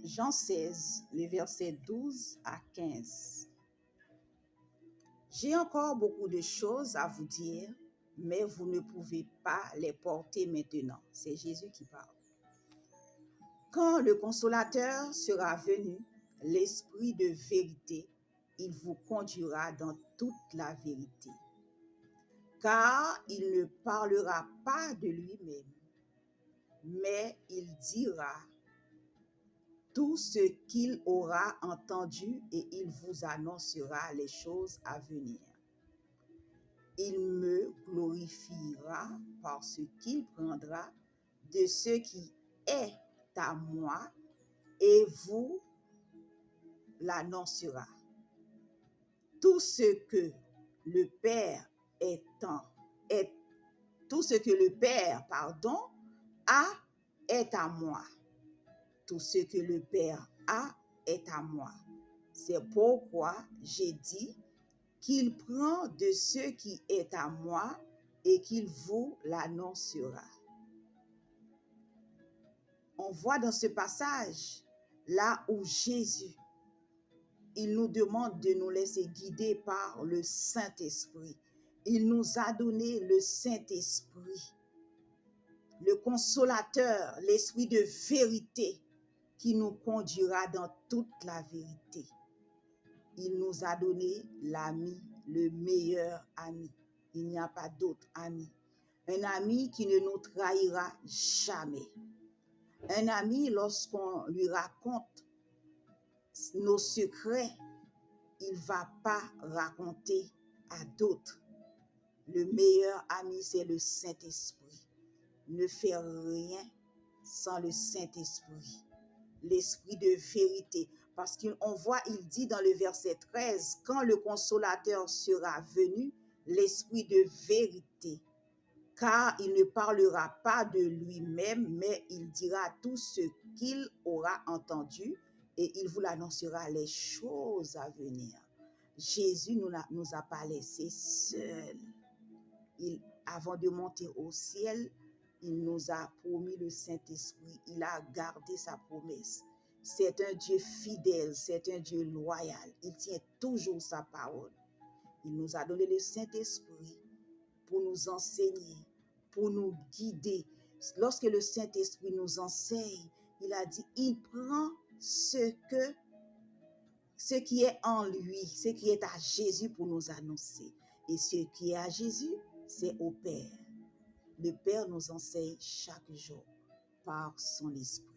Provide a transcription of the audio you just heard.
Jean 16, les versets 12 à 15. J'ai encore beaucoup de choses à vous dire, mais vous ne pouvez pas les porter maintenant. C'est Jésus qui parle. Quand le consolateur sera venu, l'Esprit de vérité, il vous conduira dans toute la vérité. Car il ne parlera pas de lui-même, mais il dira tout ce qu'il aura entendu et il vous annoncera les choses à venir. Il me glorifiera parce qu'il prendra de ce qui est à moi et vous l'annoncera. Tout ce que le Père a est à moi. Tout ce que le Père a est à moi. C'est pourquoi j'ai dit qu'il prend de ce qui est à moi et qu'il vous l'annoncera. On voit dans ce passage, là où Jésus, il nous demande de nous laisser guider par le Saint-Esprit. Il nous a donné le Saint-Esprit, le consolateur, l'esprit de vérité qui nous conduira dans toute la vérité. Il nous a donné l'ami, le meilleur ami. Il n'y a pas d'autre ami. Un ami qui ne nous trahira jamais. Un ami, lorsqu'on lui raconte nos secrets, il ne va pas raconter à d'autres. Le meilleur ami, c'est le Saint-Esprit. Ne fais rien sans le Saint-Esprit. L'esprit de vérité. Parce qu'on voit, il dit dans le verset 13, quand le consolateur sera venu, l'esprit de vérité, car il ne parlera pas de lui-même, mais il dira tout ce qu'il aura entendu et il vous l'annoncera les choses à venir. Jésus nous a pas laissés seuls. Avant de monter au ciel, il nous a promis le Saint-Esprit. Il a gardé sa promesse. C'est un Dieu fidèle, c'est un Dieu loyal. Il tient toujours sa parole. Il nous a donné le Saint-Esprit pour nous enseigner, pour nous guider. Lorsque le Saint-Esprit nous enseigne, il a dit, il prend ce qui est en lui, ce qui est à Jésus pour nous annoncer. Et ce qui est à Jésus, c'est au Père. Le Père nous enseigne chaque jour par son esprit.